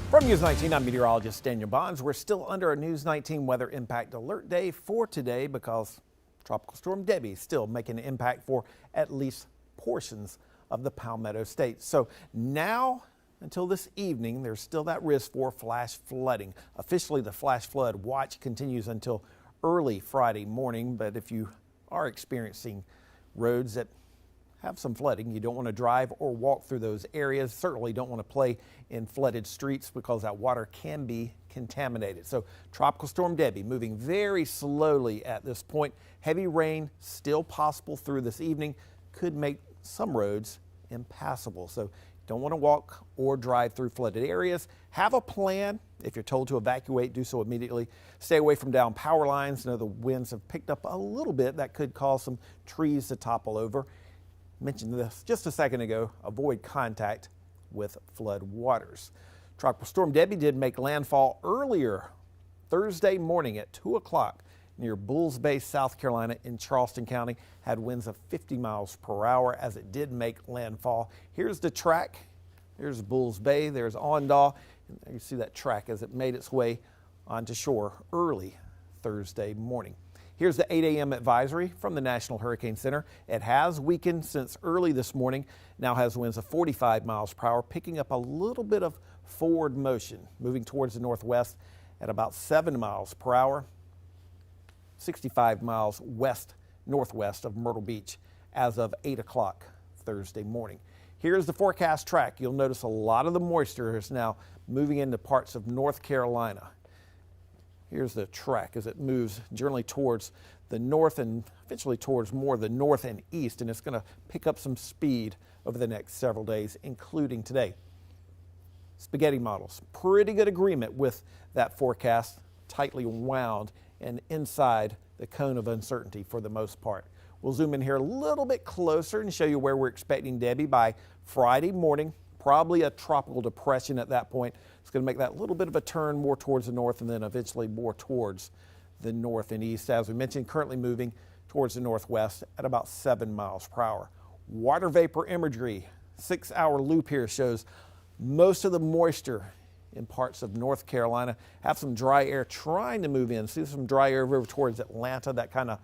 From News 19, I'm meteorologist Daniel Bonds. We're still under a News 19 weather impact alert day for today because Tropical Storm Debby is still making an impact for at least portions of the Palmetto State. So now until this evening, there's still that risk for flash flooding. Officially, the flash flood watch continues until early Friday morning. But if you are experiencing roads that have some flooding, you don't want to drive or walk through those areas. Certainly don't want to play in flooded streets because that water can be contaminated. So Tropical Storm Debby moving very slowly at this point. Heavy rain still possible through this evening, could make some roads impassable. So don't want to walk or drive through flooded areas. Have a plan. If you're told to evacuate, do so immediately. Stay away from down power lines. Know the winds have picked up a little bit. That could cause some trees to topple over. Mentioned this just a second ago, avoid contact with flood waters. Tropical Storm Debby did make landfall earlier Thursday morning at 2 o'clock near Bulls Bay, South Carolina in Charleston County. Had winds of 50 miles per hour as it did make landfall. Here's the track. There's Bulls Bay. There's Ondaw. And there you see that track as it made its way onto shore early Thursday morning. Here's the 8 a.m. advisory from the National Hurricane Center. It has weakened since early this morning, now has winds of 45 miles per hour, picking up a little bit of forward motion, moving towards the northwest at about 7 miles per hour, 65 miles west-northwest of Myrtle Beach as of 8 o'clock Thursday morning. Here's the forecast track. You'll notice a lot of the moisture is now moving into parts of North Carolina. Here's the track as it moves generally towards the north and eventually towards more the north and east, and it's going to pick up some speed over the next several days, including today. Spaghetti models, pretty good agreement with that forecast, tightly wound and inside the cone of uncertainty for the most part. We'll zoom in here a little bit closer and show you where we're expecting Debby by Friday morning. Probably a tropical depression at that point. It's going to make that little bit of a turn more towards the north and then eventually more towards the north and east. As we mentioned, currently moving towards the northwest at about 7 miles per hour. Water vapor imagery, 6-hour loop here shows most of the moisture in parts of North Carolina. Have some dry air trying to move in. See some dry air over towards Atlanta, that kind of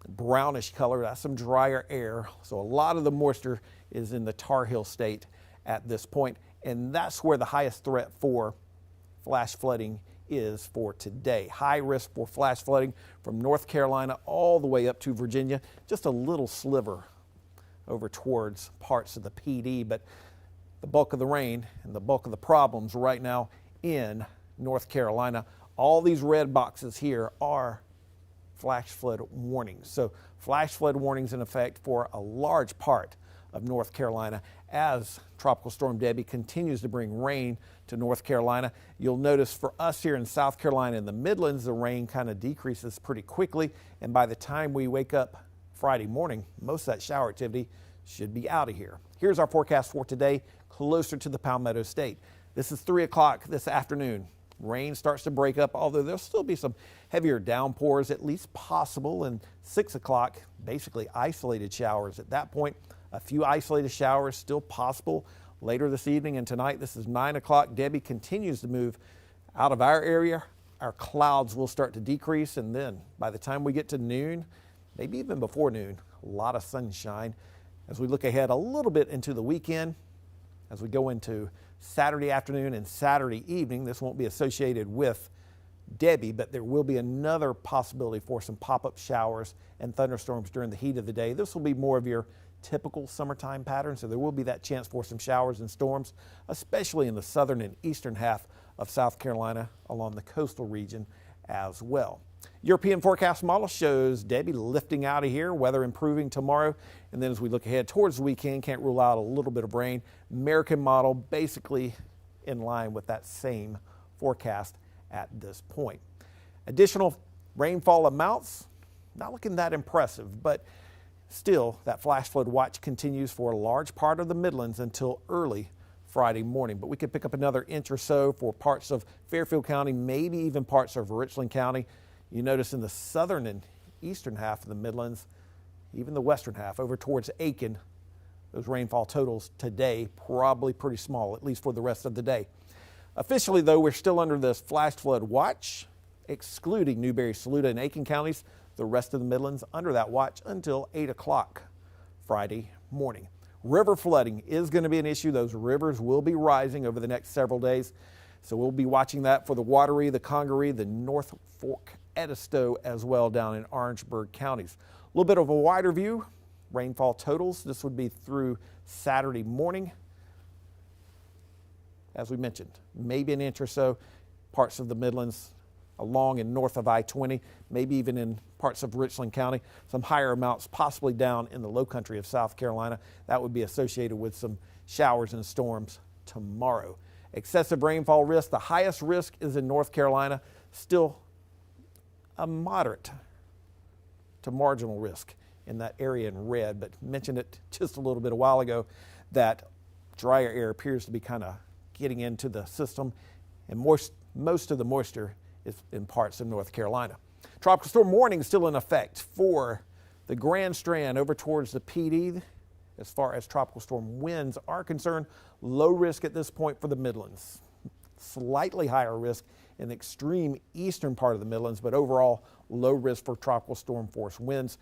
brownish color. That's some drier air. So a lot of the moisture is in the Tar Heel state at this point, and that's where the highest threat for flash flooding is for today. High risk for flash flooding from North Carolina all the way up to Virginia. Just a little sliver over towards parts of the PD, but the bulk of the rain and the bulk of the problems right now in North Carolina. All these red boxes here are flash flood warnings. So flash flood warnings in effect for a large part of North Carolina as Tropical Storm Debby continues to bring rain to North Carolina. You'll notice for us here in South Carolina in the Midlands, the rain kind of decreases pretty quickly. And by the time we wake up Friday morning, most of that shower activity should be out of here. Here's our forecast for today, closer to the Palmetto State. This is 3 o'clock this afternoon. Rain starts to break up, although there'll still be some heavier downpours at least possible. And 6 o'clock, basically isolated showers at that point. A few isolated showers still possible later this evening and tonight. This is 9 o'clock. Debby continues to move out of our area. Our clouds will start to decrease, and then by the time we get to noon, maybe even before noon, a lot of sunshine. As we look ahead a little bit into the weekend, as we go into Saturday afternoon and Saturday evening, this won't be associated with Debby, but there will be another possibility for some pop-up showers and thunderstorms during the heat of the day. This will be more of your typical summertime pattern, so there will be that chance for some showers and storms, especially in the southern and eastern half of South Carolina along the coastal region as well. European forecast model shows Debby lifting out of here, weather improving tomorrow, and then as we look ahead towards the weekend, can't rule out a little bit of rain. American model basically in line with that same forecast at this point. Additional rainfall amounts, not looking that impressive, but still, that flash flood watch continues for a large part of the Midlands until early Friday morning. But we could pick up another inch or so for parts of Fairfield County, maybe even parts of Richland County. You notice in the southern and eastern half of the Midlands, even the western half over towards Aiken, those rainfall totals today probably pretty small, at least for the rest of the day. Officially, though, we're still under this flash flood watch, excluding Newberry, Saluda, and Aiken counties. The rest of the Midlands under that watch until 8 o'clock Friday morning. River flooding is going to be an issue. Those rivers will be rising over the next several days. So we'll be watching that for the Wateree, the Congaree, the North Fork, Edisto as well down in Orangeburg counties. A little bit of a wider view. Rainfall totals. This would be through Saturday morning. As we mentioned, maybe an inch or so, parts of the Midlands along and north of I-20, maybe even in parts of Richland County. Some higher amounts possibly down in the low country of South Carolina. That would be associated with some showers and storms tomorrow. Excessive rainfall risk, the highest risk is in North Carolina, still a moderate to marginal risk in that area in red, but mentioned it just a little bit a while ago that drier air appears to be kind of getting into the system, and most of the moisture is in parts of North Carolina. Tropical storm warning is still in effect for the Grand Strand over towards the PD. As far as tropical storm winds are concerned, low risk at this point for the Midlands. Slightly higher risk in the extreme eastern part of the Midlands, but overall low risk for tropical storm force winds.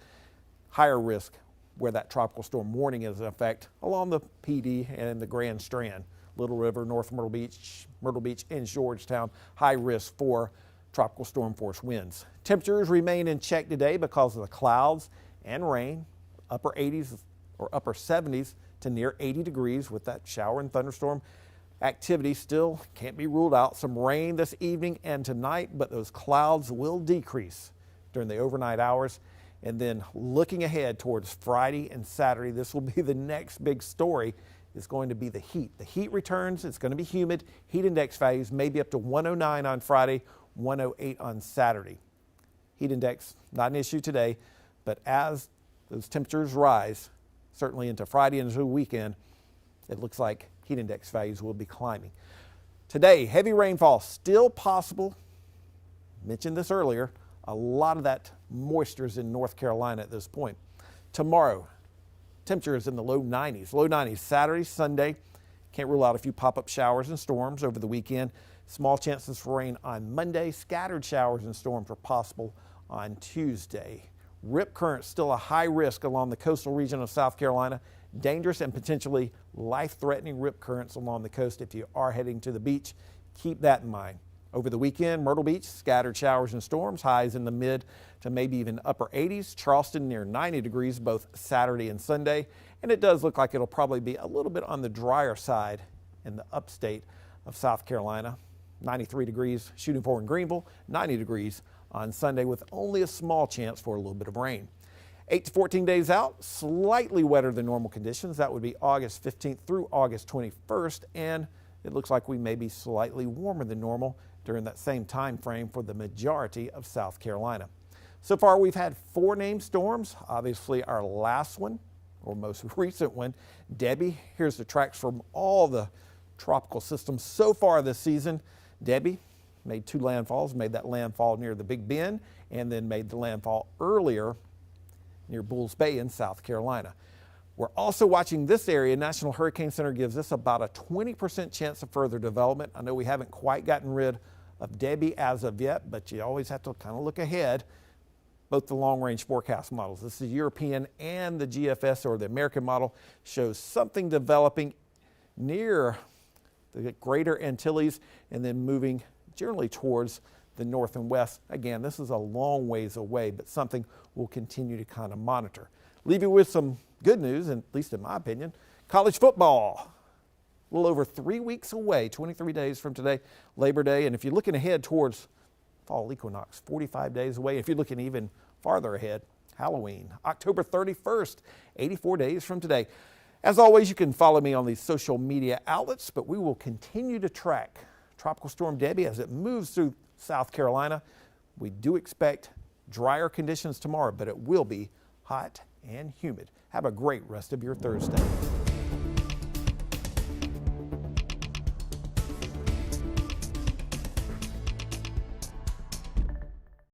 Higher risk where that tropical storm warning is in effect along the PD and the Grand Strand. Little River, North Myrtle Beach, and Georgetown, high risk for tropical storm force winds. Temperatures remain in check today because of the clouds and rain, upper 80s or upper 70s to near 80 degrees with that shower and thunderstorm activity. Still can't be ruled out. Some rain this evening and tonight, but those clouds will decrease during the overnight hours. And then looking ahead towards Friday and Saturday, this will be the next big story. Is going to be the heat. The heat returns. It's going to be humid. Heat index values maybe up to 109 on Friday, 108 on Saturday. Heat index, not an issue today, but as those temperatures rise, certainly into Friday and into the weekend, it looks like heat index values will be climbing. Today, heavy rainfall still possible. Mentioned this earlier. A lot of that moisture is in North Carolina at this point. Tomorrow, temperatures in the low 90s. Low 90s Saturday, Sunday. Can't rule out a few pop-up showers and storms over the weekend. Small chances for rain on Monday. Scattered showers and storms are possible on Tuesday. Rip current still a high risk along the coastal region of South Carolina. Dangerous and potentially life-threatening rip currents along the coast if you are heading to the beach. Keep that in mind. Over the weekend, Myrtle Beach, scattered showers and storms, highs in the mid to maybe even upper 80s. Charleston near 90 degrees both Saturday and Sunday. And it does look like it'll probably be a little bit on the drier side in the upstate of South Carolina. 93 degrees shooting for in Greenville, 90 degrees on Sunday with only a small chance for a little bit of rain. 8 to 14 days out, slightly wetter than normal conditions. That would be August 15th through August 21st. And it looks like we may be slightly warmer than normal during that same time frame for the majority of South Carolina. So far, we've had 4 named storms. Obviously, our last one, or most recent one, Debby. Here's the tracks from all the tropical systems so far this season. Debby made 2 landfalls, made that landfall near the Big Bend, and then made the landfall earlier near Bulls Bay in South Carolina. We're also watching this area. National Hurricane Center gives us about a 20% chance of further development. I know we haven't quite gotten rid of Debby as of yet, but you always have to kind of look ahead. Both the long-range forecast models, this is European and the GFS or the American model, shows something developing near the Greater Antilles and then moving generally towards the north and west. Again, this is a long ways away, but something we'll continue to kind of monitor. Leave you with some good news, at least in my opinion. College football, a little over 3 weeks away, 23 days from today, Labor Day. And if you're looking ahead towards fall equinox, 45 days away. If you're looking even farther ahead, Halloween, October 31st, 84 days from today. As always, you can follow me on these social media outlets, but we will continue to track Tropical Storm Debby as it moves through South Carolina. We do expect drier conditions tomorrow, but it will be hot and humid. Have a great rest of your Thursday.